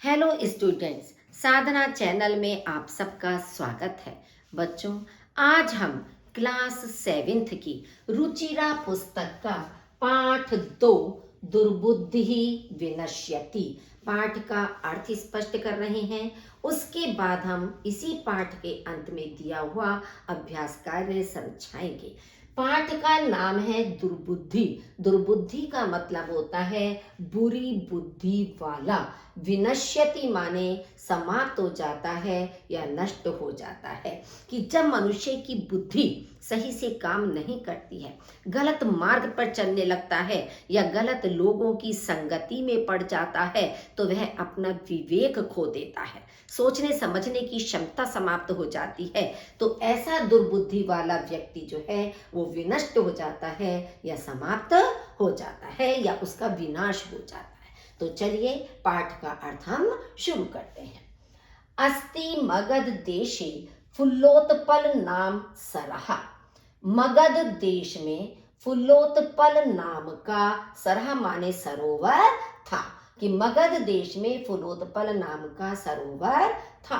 Hello students, साधना channel में आप सबका स्वागत है। बच्चों, आज हम क्लास 7th की रुचिरा पुस्तक का पाठ 2 दुर्बुद्धि विनश्यति पाठ का अर्थ स्पष्ट कर रहे हैं। उसके बाद हम इसी पाठ के अंत में दिया हुआ अभ्यास कार्य समझाएंगे। पाठ का नाम है दुर्बुद्धि। दुर्बुद्धि का मतलब होता है बुरी बुद्धि वाला। विनश्यति माने समाप्त हो जाता है या नष्ट हो जाता है। कि जब मनुष्य की बुद्धि सही से काम नहीं करती है, गलत मार्ग पर चलने लगता है या गलत लोगों की संगति में पड़ जाता है, तो वह अपना विवेक खो देता है, सोचने समझने की क्षमता समाप्त हो जाती है। तो ऐसा दुर्बुद्धि वाला व्यक्ति जो है वो विनष्ट हो जाता है या समाप्त हो जाता है या उसका विनाश हो जाता है। तो चलिए पाठ का अर्थ हम शुरू करते हैं। अस्ति मगध देशे फुल्लोत्पल नाम सरहा। मगध देश में फुल्लोत्पल नाम का, सरहा माने सरोवर, था। कि मगध देश में फुल्लोत्पल नाम का सरोवर था।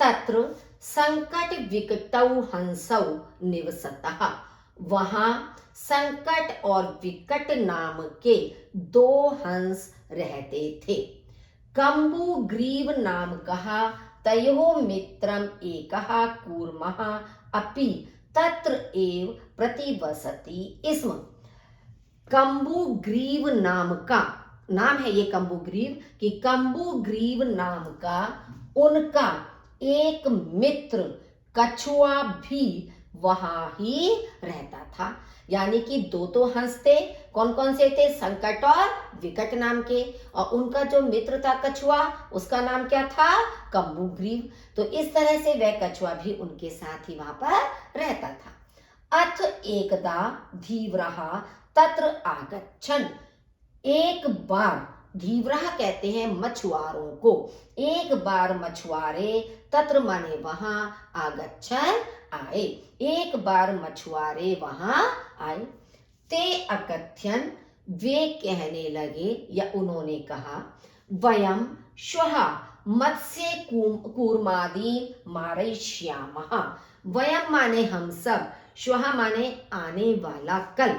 तत्र संकट विकटौ हंसौ निवसतः। वहां संकट और विकट नाम के 2 हंस रहते थे। कंबु ग्रीव नाम कहा तयो मित्रम एकः कूर्मः अपि तत्र एव प्रतिवसति स्म। कंबु ग्रीव नाम का नाम है ये कंबु ग्रीव, कि कंबु ग्रीव नाम का उनका एक मित्र कछुआ भी वहां ही रहता था। यानी कि 2 हंस थे। कौन कौन से थे? संकट और विकट नाम के। और उनका जो मित्र था कछुआ, उसका नाम क्या था? कंबुग्रीव। तो इस तरह से वह कछुआ भी उनके साथ ही वहां पर रहता था। अथ एकदा धीवरः तत्र आगच्छन्। एक बार, धीवरः कहते हैं मछुआरों को, एक बार मछुआरे, तत्र माने वहां, आगच्छन् आए, एक बार मछुआरे वहां आए। ते अकथ्यन, वे कहने लगे या उन्होंने कहा, वयम श्वः मत्स्य कूर्मादि मारयिष्यामः। वयम माने हम सब, श्वः माने आने वाला, कल,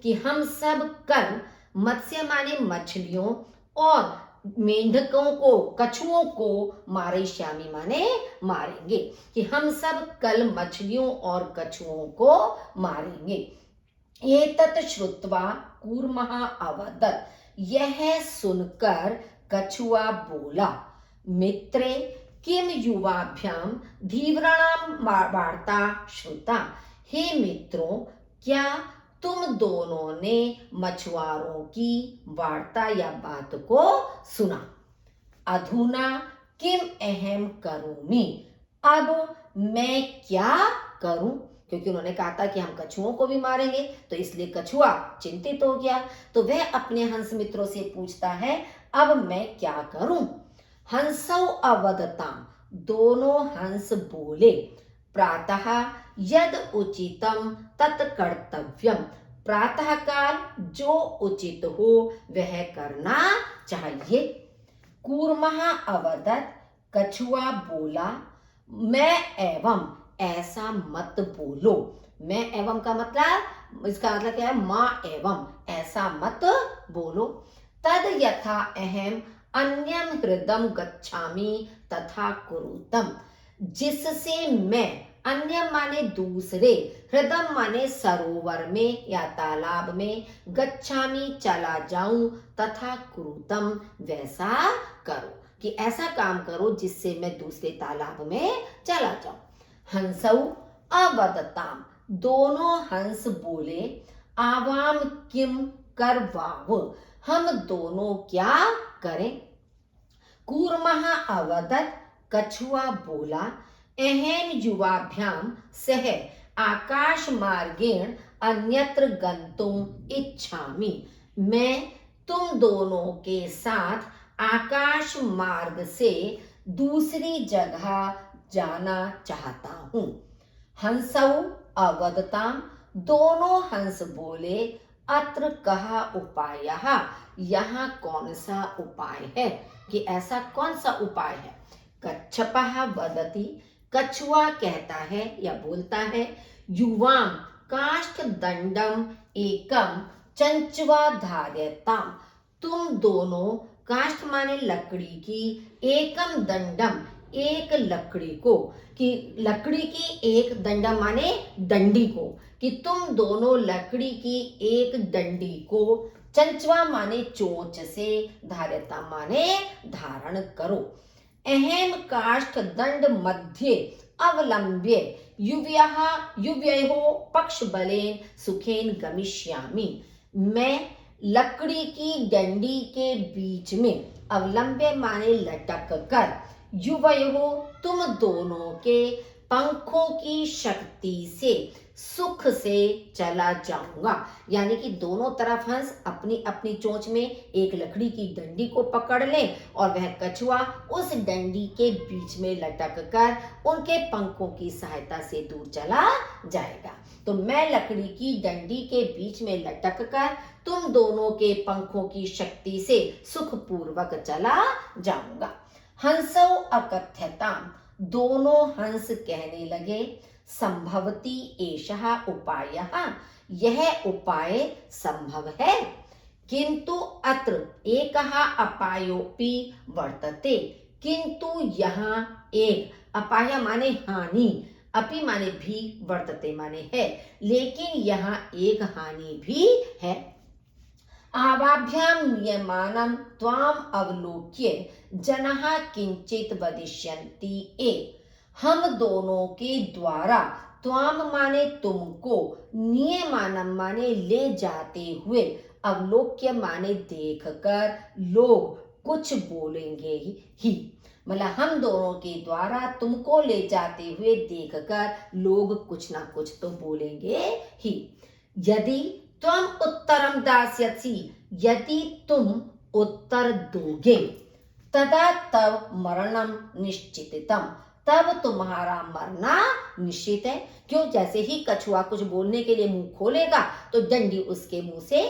कि हम सब कल मत्स्य माने मछलियों और मेंढकों को, कछुओं को, मारयिष्यामि माने मारेंगे, कि हम सब कल मछलियों और कछुओं को मारेंगे। एतत् श्रुत्वा कूर्मः अवदत्। यह सुनकर कछुआ बोला, मित्रे किम युवाभ्याम धीवराणाम वार्ता श्रुता। हे मित्रों, क्या तुम दोनों ने मछुआरों की वार्ता या बात को सुना? अधुना किम अहम करोमि। अब मैं क्या करूं? क्योंकि उन्होंने कहा था कि हम कछुओं को भी मारेंगे, तो इसलिए कछुआ चिंतित हो गया। तो वह अपने हंस मित्रों से पूछता है, अब मैं क्या करूं? हंसौ अवदताम, दोनों हंस बोले, प्रातः यद उचितम तत् कर्तव्यम। प्रातः काल जो उचित हो वह करना चाहिए। कूर्मः अवदत्, कछुआ बोला, मैं एवं, ऐसा मत बोलो। मैं एवं का मतलब, इसका मतलब क्या है? मां एवं, ऐसा मत बोलो। तद यथा अहम अन्यम हृदम गच्छामि तथा कुरुतम। जिससे मैं, अन्य माने दूसरे, हृदम माने सरोवर में या तालाब में, गच्छामि चला जाऊं, तथा कुरुतम वैसा करो, कि ऐसा काम करो जिससे मैं दूसरे तालाब में चला जाऊं। हंसौ अवदताम, दोनों हंस बोले, आवाम किम करवाव, हम दोनों क्या करें? कूर्मः अवदत्, कछुआ बोला, अहम युवाभ्याम सह आकाश मार्गेण अन्यत्र गंतुम इच्छामि। मैं तुम दोनों के साथ आकाश मार्ग से दूसरी जगह जाना चाहता हूं। हंसौ अवदताम, दोनों हंस बोले, अत्र कहा उपायः, यहाँ कौन सा उपाय है? कि ऐसा कौन सा उपाय है। कच्छपः वदति, कछुआ कहता है या बोलता है, युवाम काष्ठदंडम एकम चंचवा धार्यताम, तुम दोनों, काष्ठ माने लकड़ी की, एकम दंडम एक लकड़ी को, कि लकड़ी की एक, दंडम माने डंडी को, कि तुम दोनों लकड़ी की एक डंडी को, चंचवा माने चोंच से, धार्यता माने धारण करो। अहम काष्ठ दंड मध्ये अवलंब्य युव्यः युव्ययोः पक्ष बलेन सुखेन गमिष्यामि, मैं लकड़ी की डंडी के बीच में, अवलंब्य माने लटक कर, युवयोः तुम दोनों के पंखों की शक्ति से, सुख से चला जाऊंगा। यानी कि दोनों तरफ हंस अपनी अपनी चोंच में एक लकड़ी की डंडी को पकड़ लें और वह कछुआ उस डंडी के बीच में लटक कर उनके पंखों की सहायता से दूर चला जाएगा। तो मैं लकड़ी की डंडी के बीच में लटक कर तुम दोनों के पंखों की शक्ति से सुखपूर्वक चला जाऊंगा। हंसौ अकथ्यताम, दोनों हंस कहने लगे, संभवती एषः उपायः, यह उपाय संभव है, किंतु अत्र एकः अपायोपि वर्तते, किंतु यहाँ एक, अपाय माने हानि, अपि माने भी, वर्तते माने है, लेकिन यहाँ एक हानि भी है। आवाभ्याम नियमानं त्वाम अवलोक्य जनः किंचित वदिष्यन्ति ए, हम दोनों के द्वारा, त्वाम माने तुमको, नियमानं माने ले जाते हुए, अवलोक्य माने देखकर, लोग कुछ बोलेंगे ही, मतलब हम दोनों के द्वारा तुमको ले जाते हुए देखकर लोग कुछ ना कुछ तो बोलेंगे ही। यदि त्वम उत्तरम दास्यसि, यदि तुम उत्तर दोगे, तदा तव मरणम निश्चितम, तब तुम्हारा मरना निश्चित है। क्यों? जैसे ही कछुआ कुछ बोलने के लिए मुंह खोलेगा तो डंडी उसके मुंह से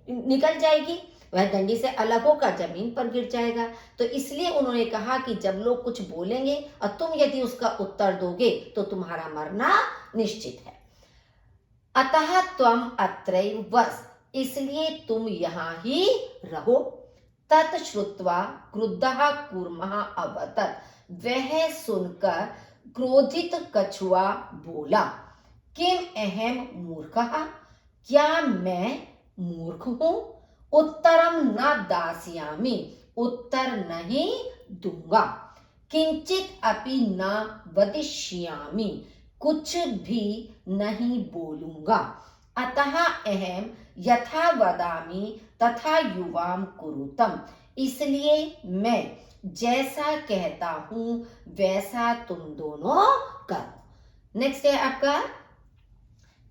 निकल जाएगी, वह डंडी से अलग होकर जमीन पर गिर जाएगा। तो इसलिए उन्होंने कहा कि जब लोग कुछ बोलेंगे और तुम यदि उसका उत्तर दोगे तो तुम्हारा मरना निश्चित है। अतः त्वम अत्रैव वस, इसलिए तुम यहाँ ही रहो। तत् श्रुत्वा क्रुद्धः कूर्मः अवदत्, वह सुनकर क्रोधित कछुआ बोला, किम अहम मूर्खः, क्या मैं मूर्ख हूं? उत्तरम न दास्यामि, उत्तर नहीं दूंगा। किंचित अपि न वदिष्यामि, कुछ भी नहीं बोलूंगा। अतः अहम यथा वदामि तथा युवाम कुरुतम, इसलिए मैं जैसा कहता हूं वैसा तुम दोनों करो। नेक्स्ट है आपका,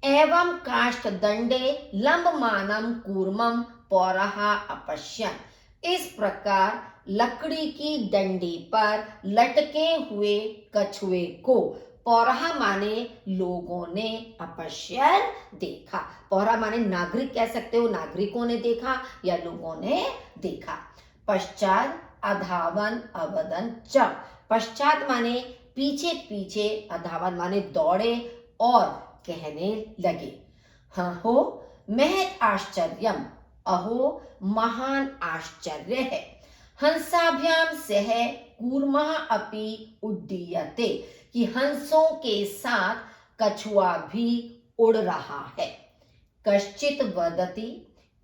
एवं काष्ठ दंडे लंबमानम कूर्मम पौरः अपश्यन्, इस प्रकार लकड़ी की डंडी पर लटके हुए कछुए को पौरहा माने लोगों ने, अपश्यन देखा, पौरहा माने नागरिक कह सकते हो, नागरिकों ने देखा या लोगों ने देखा। पश्चात अधावन अवदन च, पश्चात माने पीछे पीछे, अधावन माने दौड़े और कहने लगे, हाँ हो महत् आश्चर्यम, अहो महान आश्चर्य है। हंसाभ्याम सह कूर्मः अपि उड्डीयते, कि हंसों के साथ कछुआ भी उड़ रहा है। कश्चित वदति,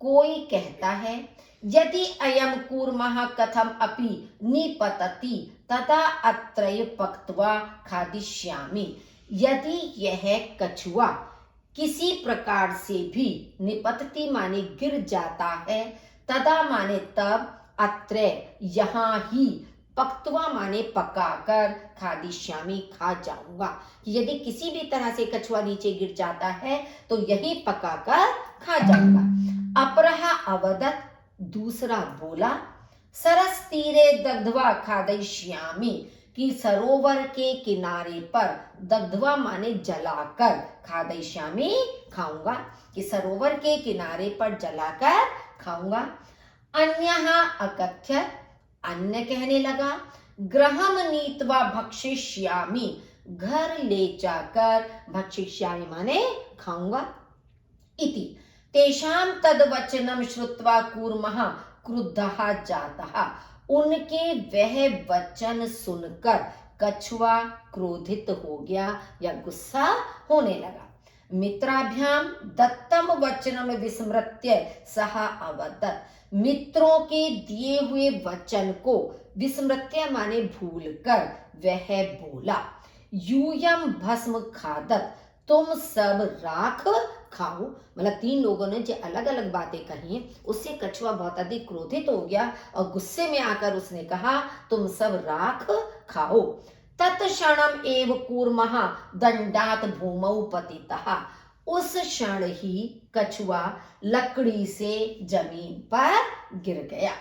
कोई कहता है, यदि अयम कूर्मः कथम अपि निपतति तथा अत्रैव पक्त्वा खादिष्यामि, यदि यह कछुआ किसी प्रकार से भी, निपतति माने गिर जाता है, तदा माने तब, अत्र यहाँ ही, पक्त्वा माने पकाकर, खादिष्यामि खा जाऊंगा, कि यदि किसी भी तरह से कछुआ नीचे गिर जाता है तो यही पकाकर खा जाऊंगा। अपरः अवदत्, दूसरा बोला, सरस तीरे दग्ध्वा खादिष्यामि, कि सरोवर के किनारे पर, दग्ध्वा माने जलाकर, खादिष्यामि खाऊंगा, कि सरोवर के किनारे पर जलाकर खाऊंगा। अन्यः अकथ्यत्, अन्य कहने लगा, गृहम नीत्वा भक्षिष्यामि, घर ले जाकर भक्षिष्यामि माने खाऊंगा। इति तेषां तद्वचनं श्रुत्वा कूर्मः क्रुद्धः जातः, उनके वह वचन सुनकर कछुआ क्रोधित हो गया या गुस्सा होने लगा। मित्राभ्याम दत्तम वचनम विस्मृत्य सह अवदत्, मित्रों के दिए हुए वचन को विस्मृत्य माने भूल कर वह बोला, यूयम भस्म खादत, तुम सब राख खाओ। मतलब 3 लोगों ने जो अलग अलग बातें कही, उससे कछुआ बहुत अधिक क्रोधित हो गया और गुस्से में आकर उसने कहा, तुम सब राख खाओ। तत्क्षणम एव कूर्मः दंडात भूमौ पतितः, उस क्षण ही कछुआ लकड़ी से जमीन पर गिर गया।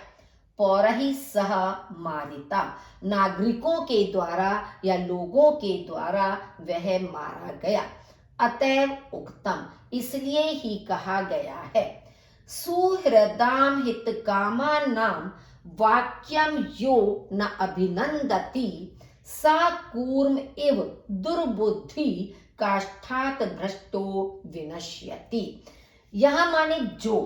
पौरही सह मारिता, नागरिकों के द्वारा या लोगों के द्वारा वह मारा गया। अतएव उक्तम, इसलिए ही कहा गया है, सुहृदाम हित कामानाम वाक्यम यो न अभिनंदति सा कूर्म इव दुर्बुद्धि काष्ठात भ्रष्टो विनश्यति। यह माने जो,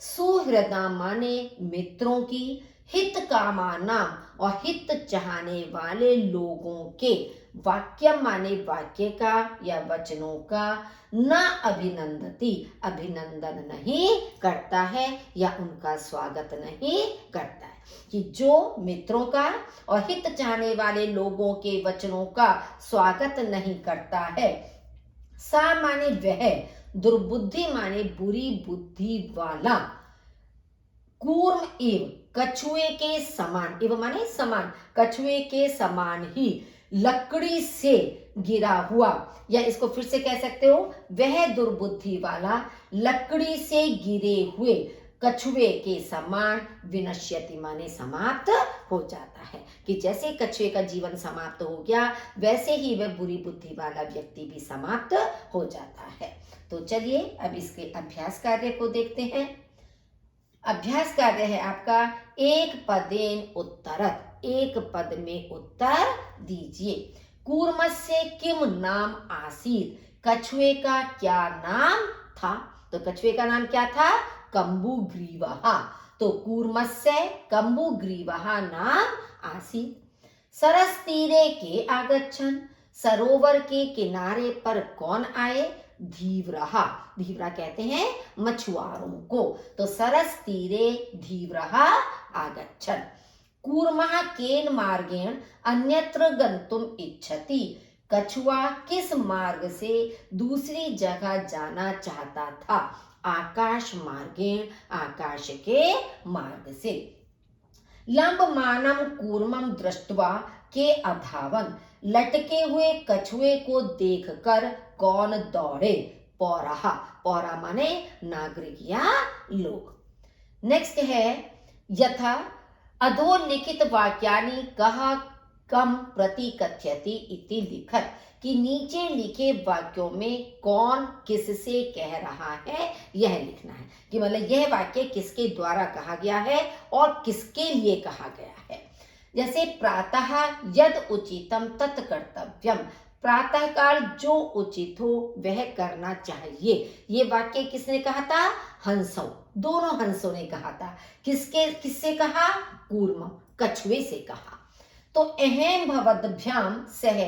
सुहृदा माने मित्रों की, हित कामाना और हित चाहने वाले लोगों के, वाक्य माने वाक्य का या वचनों का, न अभिनंदती अभिनंदन नहीं करता है या उनका स्वागत नहीं करता है। कि जो मित्रों का और हित चाहने वाले लोगों के वचनों का स्वागत नहीं करता है, सा माने वह, दुर्बुद्धि माने बुरी बुद्धि वाला, कूर्म एव कछुए के समान, एव माने समान, कछुए के समान ही लकड़ी से गिरा हुआ, या इसको फिर से कह सकते हो, वह दुर्बुद्धि वाला लकड़ी से गिरे हुए कछुए के समान विनश्यति माने समाप्त हो जाता है। कि जैसे कछुए का जीवन समाप्त हो गया, वैसे ही वह बुरी बुद्धि वाला व्यक्ति भी समाप्त हो जाता है। तो चलिए अब इसके अभ्यास कार्य को देखते हैं। अभ्यास कार्य है आपका, एक पदेन उत्तरत, एक पद में उत्तर दीजिए। कूर्मस्य किम नाम आसीत, कछुए का क्या नाम था? तो कछुए का नाम क्या था? कम्बुग्रीवः। तो कूर्मस्य कम्बुग्रीवः नाम आसीत। सरस तीरे के आगच्छन्, सरोवर के किनारे पर कौन आए? धीवरः, धीवरा कहते हैं मछुआरों को। तो सरस तीरे धीवरः आगच्छन्। कूर्मः केन मार्गेण अन्यत्र गन्तुम इच्छति, कछुआ किस मार्ग से दूसरी जगह जाना चाहता था? आकाश मार्गेण, आकाश के मार्ग से। लंबमानम कूर्मम दृष्ट्वा के अधावन, लटके हुए कछुए को देखकर कौन दौड़े? पौरहा, पौरा माने नागरिक या लोग। नेक्स्ट है यथा अधोलिखित वाक्यानि कहा कम प्रति कथ्यति इति लिखत, कि नीचे लिखे वाक्यों में कौन किससे कह रहा है यह लिखना है। कि मतलब यह वाक्य किसके द्वारा कहा गया है और किसके लिए कहा गया है। जैसे प्रातः यद उचितम तत् कर्तव्यम, प्रातः काल जो उचित हो वह करना चाहिए। ये वाक्य किसने कहा था? हंसों, दोनों हंसों ने कहा था। किससे कहा? कूर्म, कछुए से कहा। तो अहम भवद्भ्याम सह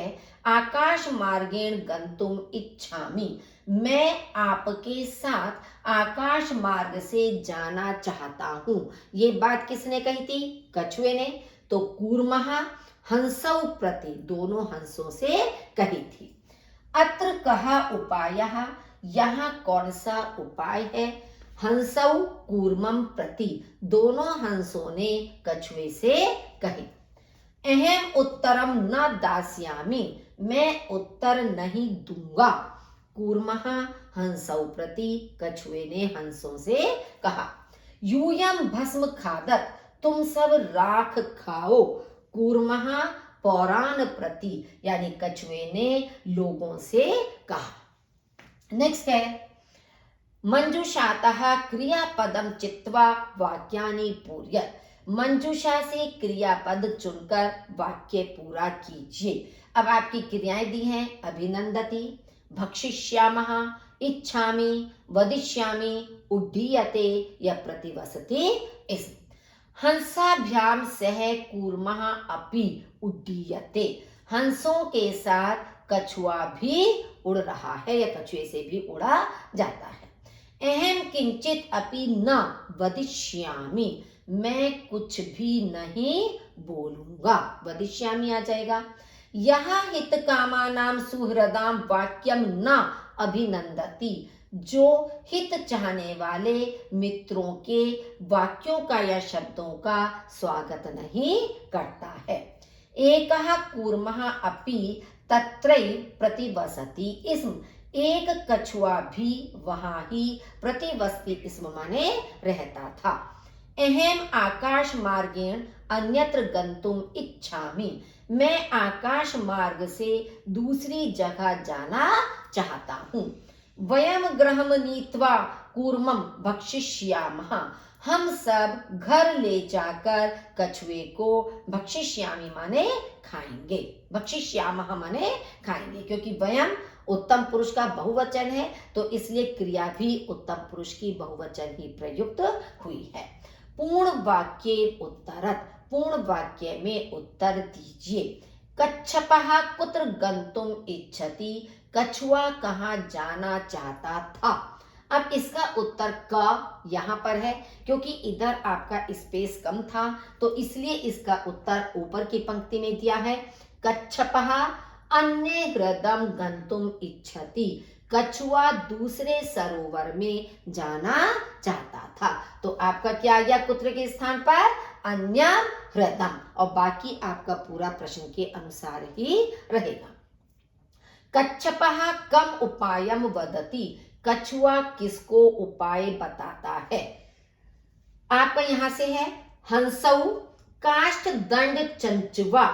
आकाश मार्गेण गंतुम इच्छामि, मैं आपके साथ आकाश मार्ग से जाना चाहता हूं। ये बात किसने कही थी? कछुए ने। तो कूर्मः हंसौ प्रति, दोनों हंसों से कही थी। अत्र कहा उपायः, यहाँ कौन सा उपाय है? हंसौ कूर्मम प्रति, दोनों हंसों ने कछुए से कही। अहम उत्तरम न दास्यामि, मैं उत्तर नहीं दूंगा। कूर्मः हंसौ प्रति, कछुए ने हंसों से कहा। यूयम भस्म खादत, तुम सब राख खाओ। कूर्मः पौराण प्रति, यानी कछुए ने लोगों से कहा। नेक्स्ट है मंजुषातः क्रियापदम चित्वा वाक्यानि पूर्यत, मंजूषा से क्रियापद चुनकर वाक्य पूरा कीजिए। अब आपकी क्रियाएं दी हैं, अभिनंदति, भक्षिष्यामः, इच्छामि, वदिष्यामि, उड्डीयते या प्रतिवसति। इस हंसाभ्याम सह कूर्मः अपि उड्डीयते, हंसों के साथ कछुआ भी उड़ रहा है या कछुए से भी उड़ा जाता है। अहम किंचित अपि न वदिष्यामि, मैं कुछ भी नहीं बोलूंगा, वदिष्यामि आ जाएगा। यह हित कामानाम सुहृदाम वाक्यम न अभिनंदति, जो हित चाहने वाले मित्रों के वाक्यों का या शब्दों का स्वागत नहीं करता है। एकः कूर्मः अपि तत्रै प्रतिवसति, इसम एक कछुआ भी वहां ही प्रतिवसति इसम माने रहता था। अहम आकाश मार्गेण अन्यत्र गंतुम इच्छामि, मैं आकाश मार्ग से दूसरी जगह जाना चाहता हूँ। वयम गृहम नीत्वा कूर्मम भक्षिष्यामः, हम सब घर ले जाकर कछुए को भक्षिष्यामि माने खाएंगे, भक्षिष्यामः माने खाएंगे, क्योंकि वयम उत्तम पुरुष का बहुवचन है तो इसलिए क्रिया भी उत्तम पुरुष की बहुवचन ही प्रयुक्त हुई है। पूर्ण वाक्य उत्तरत, पूर्ण वाक्य में उत्तर दीजिए। कच्छपः कुत्र गंतुम इच्छति, कछुआ कहाँ जाना चाहता था। अब इसका उत्तर क यहाँ पर है, क्योंकि इधर आपका स्पेस कम था तो इसलिए इसका उत्तर ऊपर की पंक्ति में दिया है। कच्छपः अन्य हृदम गंतुम इच्छति, कछुआ दूसरे सरोवर में जाना चाहता था। तो आपका क्या आ गया कुत्र के स्थान पर, अन्य हृदम, और बाकी आपका पूरा प्रश्न के अनुसार ही रहेगा। कच्छपः कम उपायम वदति, कछुआ किसको उपाय बताता है। आपका यहां से है हंसौ काष्ठ दंड चंचवा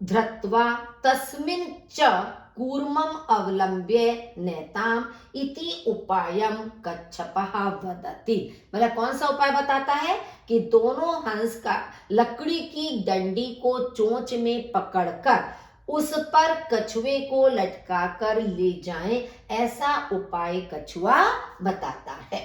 धृत्वा तस्मिन् च कूर्मम अवलंब्य नेताम इति उपायम कच्छपः वदति, मतलब कौन सा उपाय बताता है कि दोनों हंस का लकड़ी की डंडी को चोंच में पकड़कर उस पर कछुए को लटकाकर ले जाएं, ऐसा उपाय कछुआ बताता है।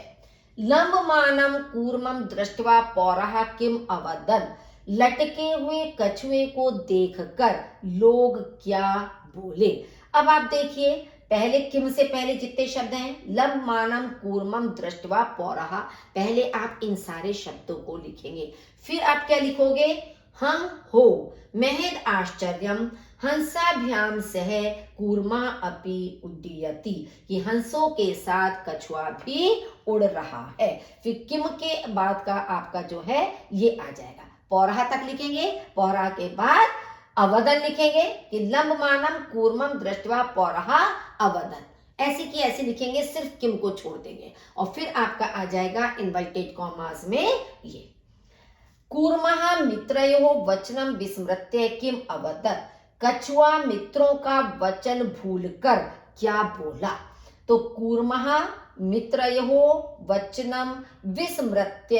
लंबमानम कूर्मम दृष्ट्वा पौरः किम अवदन्, लटके हुए कछुए को देखकर लोग क्या बोले। अब आप देखिए, पहले किम से पहले जितने शब्द हैं, लंबमानम कूर्मम दृष्ट्वा पौरः, पहले आप इन सारे शब्दों को लिखेंगे, फिर आप क्या लिखोगे, हम हो महद आश्चर्यम हंसाभ्याम सह कूर्मा अपि उड्डीयति, कि हंसों के साथ कछुआ भी उड़ रहा है। फिर किम के बाद का आपका जो है ये आ जाएगा, पौरहा तक लिखेंगे, पौरहा के बाद अवदन लिखेंगे कि लंबमानम कूर्मम दृष्ट्वा पौरहा अवदन, ऐसी की ऐसी लिखेंगे, सिर्फ किम को छोड़ देंगे, और फिर आपका आ जाएगा इनवर्टेड कॉमास में ये कूर्मः मित्रयोः वचनम विस्मृत्य किम अवदत्, कछुआ मित्रों का वचन भूलकर क्या बोला। तो कूर्मः मित्रयोः वचनम विस्मृत्य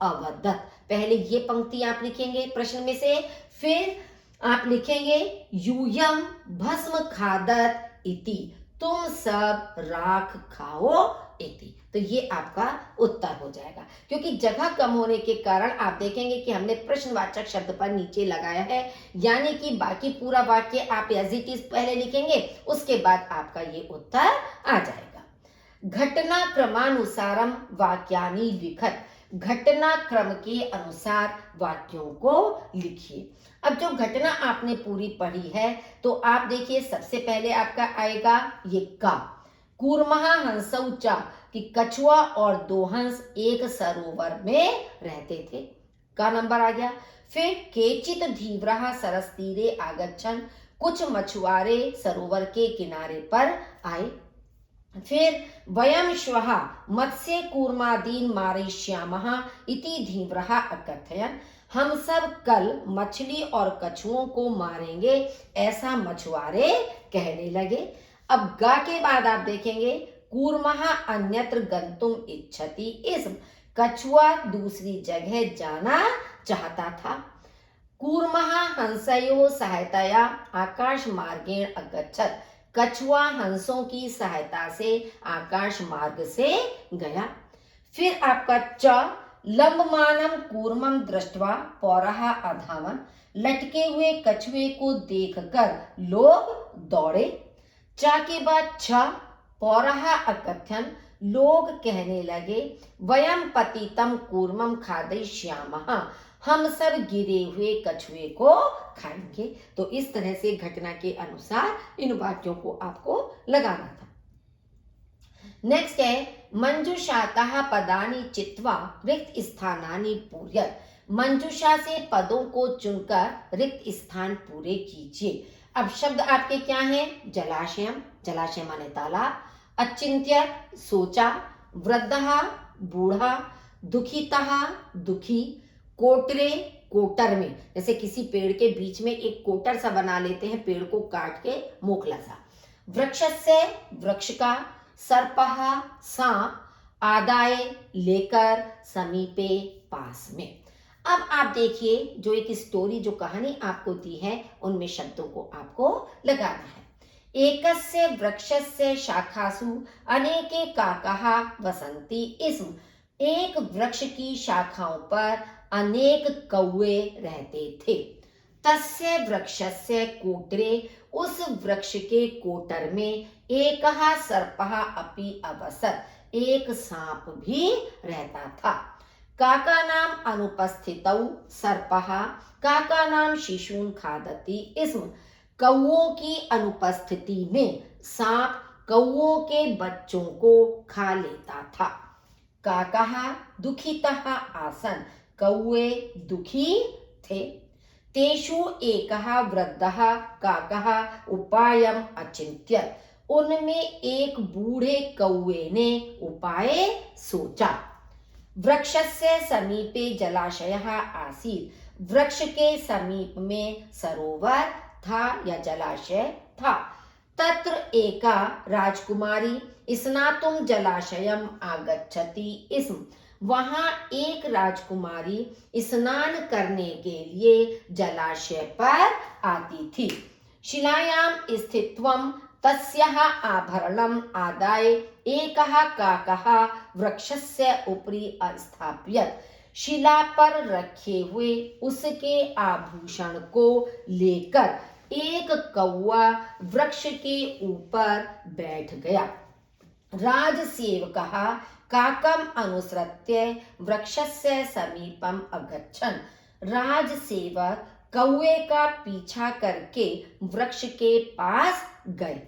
अवदत्, पहले ये पंक्ति आप लिखेंगे प्रश्न में से, फिर आप लिखेंगे यूयम भस्म खादत इति, तुम सब राख खाओ इति। तो ये आपका उत्तर हो जाएगा, क्योंकि जगह कम होने के कारण आप देखेंगे कि हमने प्रश्नवाचक शब्द पर नीचे लगाया है, यानी कि बाकी पूरा वाक्य आप एज इट इज पहले लिखेंगे, उसके बाद आपका ये उत्तर आ जाएगा। घटना क्रमानुसारम वाक्यानि लिखत, घटना क्रम के अनुसार वाक्यों को लिखिए। अब जो घटना आपने पूरी पढ़ी है तो आप देखिए, सबसे पहले आपका आएगा ये का, कूर्मः हंसौ च, कि कछुआ और दो हंस एक सरोवर में रहते थे, का नंबर आ गया। फिर केचित धीव्रः सरस्तीरे आगच्छन्, कुछ मछुआरे सरोवर के किनारे पर आए। फिर वयम श्वः मत्स्य कूर्मादीन मारयिष्यामः इति धीव्रः अकथयन्, हम सब कल मछली और कछुओं को मारेंगे, ऐसा मछुआरे कहने लगे। अब गा के बाद आप देखेंगे कूर्मः अन्यत्र गंतुम इच्छति, इस कछुआ दूसरी जगह जाना चाहता था। कूर्मः हंसयोः सहायतया आकाश मार्गेण अगच्छत्। कछुआ हंसों की सहायता से आकाश मार्ग से गया। फिर आपका च, लंबमानं कूर्मं दृष्ट्वा पौरः अधावन्। लटके हुए कछुए को देखकर लोग दौड़े। च के बाद छ, पौरः अकथयन्। लोग कहने लगे, वयम पतितं कूर्मं खादयिष्यामः। हम सब गिरे हुए कछुए को खाएंगे। तो इस तरह से घटना के अनुसार इन वाक्यों को आपको लगाना था। नेक्स्ट है मंजूषातः पदानि चित्वा रिक्त स्थानानि पूरयत्। मंजूषा से पदों को चुनकर रिक्त स्थान पूरे कीजिए। अब शब्द आपके क्या हैं? जलाशयम, जलाशय माने तालाब। अचिंत्य, सोचा। वृद्धः, बूढ़ा। दुखितः, दुखी। कोटरे, कोटर में, जैसे किसी पेड़ के बीच में एक कोटर सा बना लेते हैं, पेड़ को काट के मोकला सा। वृक्षस्य, वृक्ष का। सर्पः, सांप। आदाय, लेकर। समीपे, पास में। अब आप देखिए, जो एक स्टोरी, जो कहानी आपको दी है, उनमें शब्दों को आपको लगाना है। एकस्य वृक्षस्य शाखासु अनेके काकाः वसन्ति स्म। एक वृक्ष की शाखाओं पर अनेक कौवे रहते थे। तस्य वृक्षस्य कोटरे, उस वृक्ष के कोटर में एकः सर्पः अपि अवसत्, एक सांप भी रहता था। काकानां अनुपस्थितौ सर्पः काकानां शिशून् खादति स्म। कौओं की अनुपस्थिति में सांप कौओं के बच्चों को खा लेता था। काकाः दुखितः आसन्, कौवे दुखी थे। तेषु एकः वृद्धः काकः उपायम् अचिन्त्यत्। उनमें एक बूढ़े कौवे ने उपाय सोचा। वृक्षस्य समीपे जलाशयः आसीत्। वृक्ष के समीप में सरोवर था या जलाशय था। तत्र एका राजकुमारी स्नातुं जलाशयम् आगच्छति स्म। वहां एक राजकुमारी स्नान करने के लिए जलाशय पर आती थी। शिलायां स्थित्वं तस्याः आभरणम् आदाय एकः काकः वृक्षस्य उपरि स्थापयत्। शिला पर रखे हुए उसके आभूषण को लेकर एक कौवा वृक्ष के ऊपर बैठ गया। राजसेवकः काकम् अनुसृत्य वृक्षस्य समीपम् अगच्छन्। राजसेवक कौवे का पीछा करके वृक्ष के पास गए।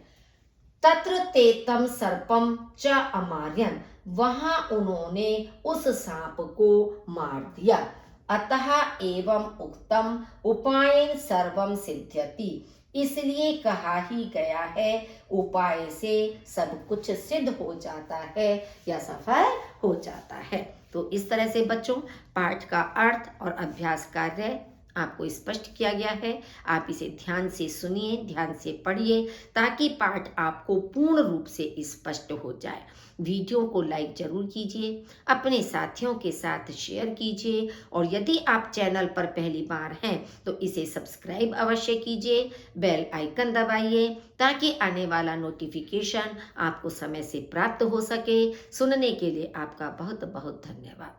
तत्र ते तं सर्पं च अमारयन्। वहां उन्होंने उस सांप को मार दिया। अतः एवं उक्तम उपायेन सर्वं सिद्ध्यति। इसलिए कहा ही गया है, उपाय से सब कुछ सिद्ध हो जाता है या सफल हो जाता है। तो इस तरह से बच्चों पाठ का अर्थ और अभ्यास कार्य आपको स्पष्ट किया गया है। आप इसे ध्यान से सुनिए, ध्यान से पढ़िए, ताकि पाठ आपको पूर्ण रूप से स्पष्ट हो जाए। वीडियो को लाइक जरूर कीजिए, अपने साथियों के साथ शेयर कीजिए, और यदि आप चैनल पर पहली बार हैं तो इसे सब्सक्राइब अवश्य कीजिए, बेल आइकन दबाइए, ताकि आने वाला नोटिफिकेशन आपको समय से प्राप्त हो सके। सुनने के लिए आपका बहुत बहुत धन्यवाद।